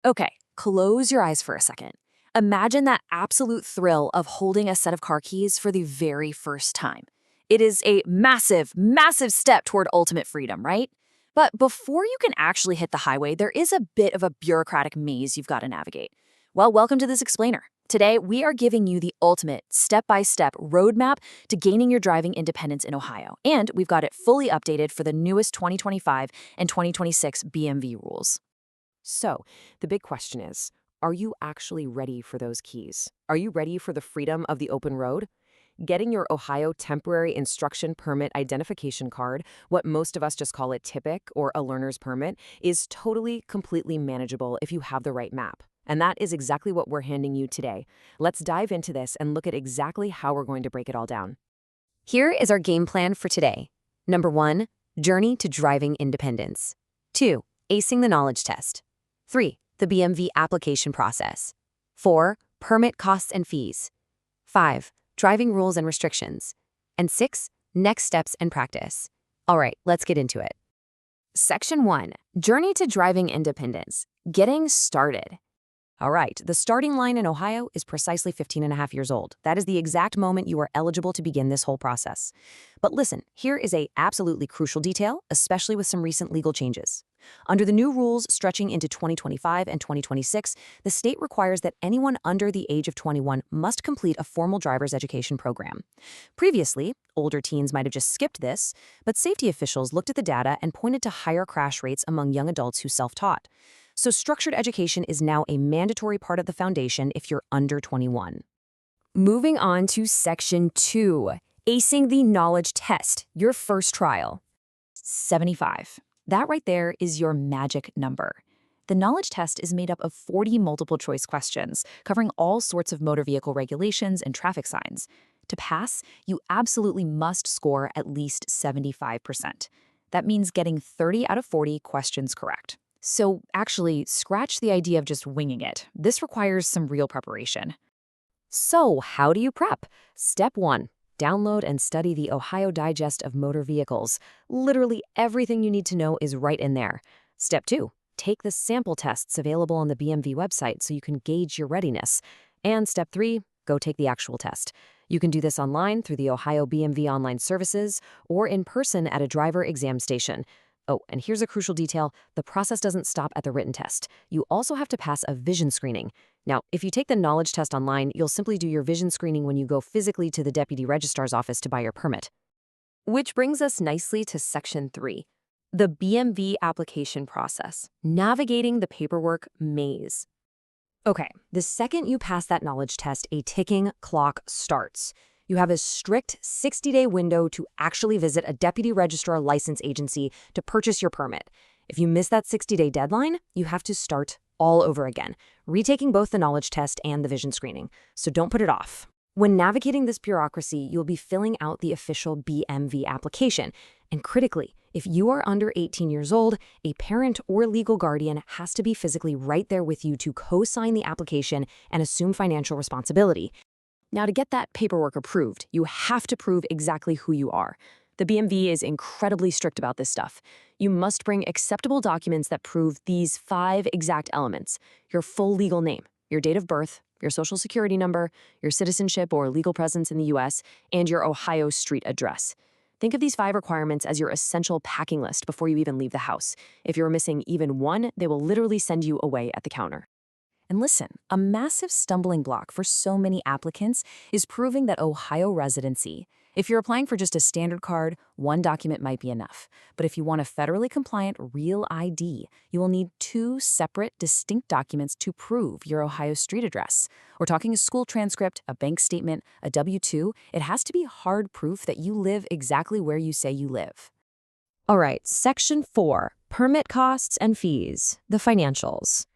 Okay, close your eyes for a second. Imagine that absolute thrill of holding a set of car keys for the very first time. It is a massive, massive step toward ultimate freedom, right? But before you can actually hit the highway, there is a bit of a bureaucratic maze you've got to navigate. Well, welcome to this explainer. Today, we are giving you the ultimate step-by-step roadmap to gaining your driving independence in Ohio. And we've got it fully updated for the newest 2025 and 2026 BMV rules. So, the big question is, are you actually ready for those keys? Are you ready for the freedom of the open road? Getting your Ohio Temporary Instruction Permit Identification Card, what most of us just call a TIPIC or a learner's permit, is totally, completely manageable if you have the right map. And that is exactly what we're handing you today. Let's dive into this and look at exactly how we're going to break it all down. Here is our game plan for today. Number 1, journey to driving independence. 2, acing the knowledge test. 3, the BMV application process. 4, permit costs and fees. 5, driving rules and restrictions. And 6, next steps and practice. All right, let's get into it. Section 1, Journey to Driving Independence. Getting started. All right, the starting line in Ohio is precisely 15 and a half years old. That is the exact moment you are eligible to begin this whole process. But listen, here is a absolutely crucial detail, especially with some recent legal changes. Under the new rules stretching into 2025 and 2026, the state requires that anyone under the age of 21 must complete a formal driver's education program. Previously, older teens might have just skipped this, but safety officials looked at the data and pointed to higher crash rates among young adults who self-taught. So structured education is now a mandatory part of the foundation if you're under 21. Moving on to Section 2, Acing the Knowledge Test, your first trial. 75. That right there is your magic number. The knowledge test is made up of 40 multiple-choice questions, covering all sorts of motor vehicle regulations and traffic signs. To pass, you absolutely must score at least 75%. That means getting 30 out of 40 questions correct. So actually, scratch the idea of just winging it. This requires some real preparation. So, how do you prep? Step 1. Download and study the Ohio Digest of Motor Vehicles. Literally everything you need to know is right in there. Step 2. Take the sample tests available on the BMV website so you can gauge your readiness. And step 3. Go take the actual test. You can do this online through the Ohio BMV online services or in person at a driver exam station. Oh, and here's a crucial detail. The process doesn't stop at the written test. You also have to pass a vision screening. Now, if you take the knowledge test online, you'll simply do your vision screening when you go physically to the deputy registrar's office to buy your permit. Which brings us nicely to Section 3, the BMV application process, navigating the paperwork maze. Okay, the second you pass that knowledge test, a ticking clock starts. You have a strict 60-day window to actually visit a deputy registrar license agency to purchase your permit. If you miss that 60-day deadline, you have to start all over again, retaking both the knowledge test and the vision screening. So don't put it off. When navigating this bureaucracy, you'll be filling out the official BMV application. And critically, if you are under 18 years old, a parent or legal guardian has to be physically right there with you to co-sign the application and assume financial responsibility. Now, to get that paperwork approved, you have to prove exactly who you are. The BMV is incredibly strict about this stuff. You must bring acceptable documents that prove these 5 exact elements: your full legal name, your date of birth, your social security number, your citizenship or legal presence in the U.S., and your Ohio street address. Think of these 5 requirements as your essential packing list before you even leave the house. If you're missing even one, they will literally send you away at the counter. And listen, a massive stumbling block for so many applicants is proving that Ohio residency. If you're applying for just a standard card, one document might be enough. But if you want a federally compliant real ID, you will need 2 separate, distinct documents to prove your Ohio street address. We're talking a school transcript, a bank statement, a W-2. It has to be hard proof that you live exactly where you say you live. All right, Section 4, permit costs and fees, the financials.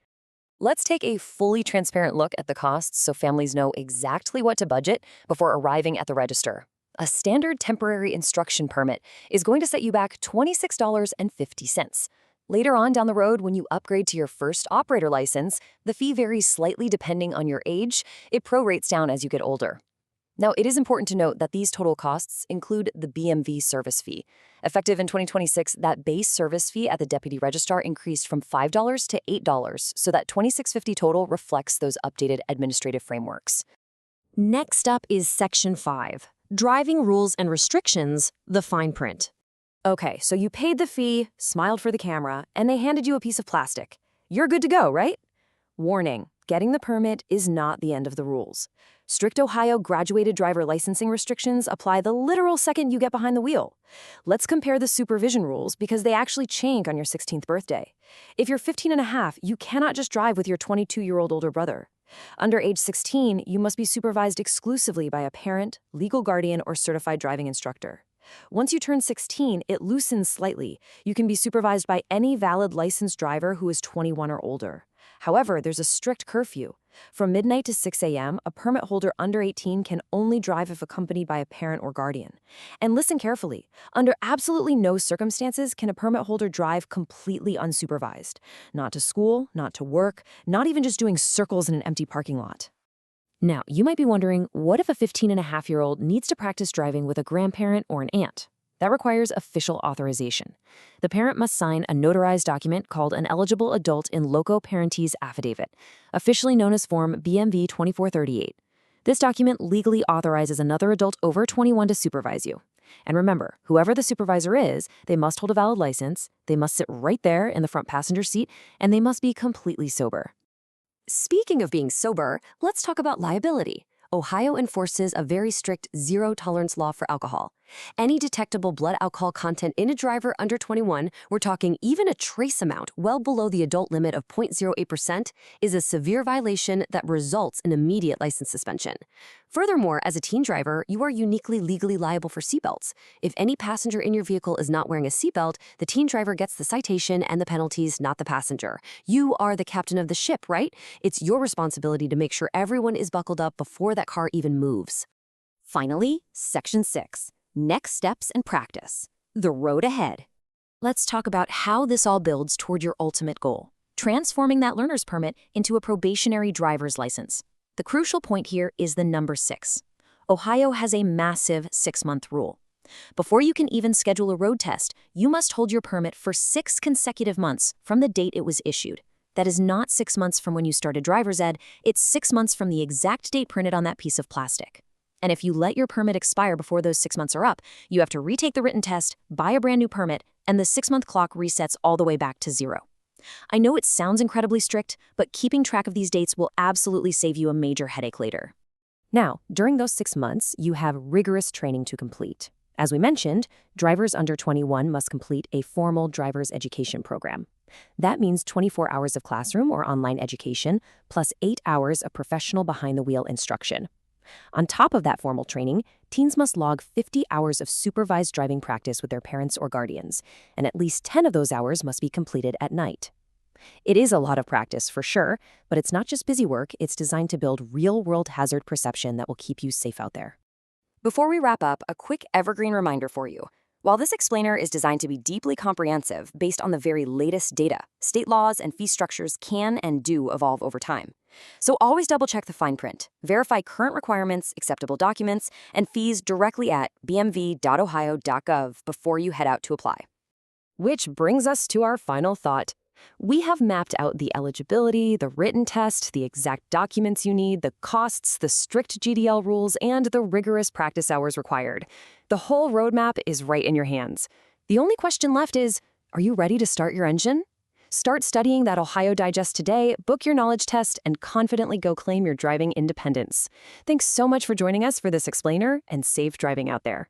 Let's take a fully transparent look at the costs so families know exactly what to budget before arriving at the register. A standard temporary instruction permit is going to set you back $26.50. Later on down the road, when you upgrade to your first operator license, the fee varies slightly depending on your age. It prorates down as you get older. Now, it is important to note that these total costs include the BMV service fee. Effective in 2026, that base service fee at the deputy registrar increased from $5 to $8, so that $26.50 total reflects those updated administrative frameworks. Next up is Section 5, Driving Rules and Restrictions, the fine print. Okay, so you paid the fee, smiled for the camera, and they handed you a piece of plastic. You're good to go, right? Warning, getting the permit is not the end of the rules. Strict Ohio graduated driver licensing restrictions apply the literal second you get behind the wheel. Let's compare the supervision rules because they actually change on your 16th birthday. If you're 15 and a half, you cannot just drive with your 22-year-old older brother. Under age 16, you must be supervised exclusively by a parent, legal guardian, or certified driving instructor. Once you turn 16, it loosens slightly. You can be supervised by any valid licensed driver who is 21 or older. However, there's a strict curfew. From midnight to 6 a.m., a permit holder under 18 can only drive if accompanied by a parent or guardian. And listen carefully. Under absolutely no circumstances can a permit holder drive completely unsupervised. Not to school, not to work, not even just doing circles in an empty parking lot. Now, you might be wondering, what if a 15-and-a-half-year-old needs to practice driving with a grandparent or an aunt? That requires official authorization. The parent must sign a notarized document called an eligible adult in loco parentis affidavit, officially known as Form BMV 2438. This document legally authorizes another adult over 21 to supervise you. And remember, whoever the supervisor is, they must hold a valid license, they must sit right there in the front passenger seat, and they must be completely sober. Speaking of being sober, let's talk about liability. Ohio enforces a very strict zero-tolerance law for alcohol. Any detectable blood alcohol content in a driver under 21, we're talking even a trace amount well below the adult limit of 0.08%, is a severe violation that results in immediate license suspension. Furthermore, as a teen driver, you are uniquely legally liable for seatbelts. If any passenger in your vehicle is not wearing a seatbelt, the teen driver gets the citation and the penalties, not the passenger. You are the captain of the ship, right? It's your responsibility to make sure everyone is buckled up before that car even moves. Finally, Section 6. Next steps and practice. The road ahead. Let's talk about how this all builds toward your ultimate goal, transforming that learner's permit into a probationary driver's license. The crucial point here is the number 6. Ohio has a massive 6-month rule. Before you can even schedule a road test, you must hold your permit for 6 consecutive months from the date it was issued. That is not 6 months from when you started driver's ed, it's 6 months from the exact date printed on that piece of plastic. And if you let your permit expire before those 6 months are up, you have to retake the written test, buy a brand new permit, and the 6-month clock resets all the way back to 0. I know it sounds incredibly strict, but keeping track of these dates will absolutely save you a major headache later. Now, during those 6 months, you have rigorous training to complete. As we mentioned, drivers under 21 must complete a formal driver's education program. That means 24 hours of classroom or online education, plus 8 hours of professional behind-the-wheel instruction. On top of that formal training, teens must log 50 hours of supervised driving practice with their parents or guardians, and at least 10 of those hours must be completed at night. It is a lot of practice, for sure, but it's not just busy work, it's designed to build real-world hazard perception that will keep you safe out there. Before we wrap up, a quick evergreen reminder for you. While this explainer is designed to be deeply comprehensive based on the very latest data, state laws and fee structures can and do evolve over time. So always double-check the fine print, verify current requirements, acceptable documents, and fees directly at bmv.ohio.gov before you head out to apply. Which brings us to our final thought. We have mapped out the eligibility, the written test, the exact documents you need, the costs, the strict GDL rules, and the rigorous practice hours required. The whole roadmap is right in your hands. The only question left is, are you ready to start your engine? Start studying that Ohio Digest today, book your knowledge test, and confidently go claim your driving independence. Thanks so much for joining us for this explainer, and safe driving out there.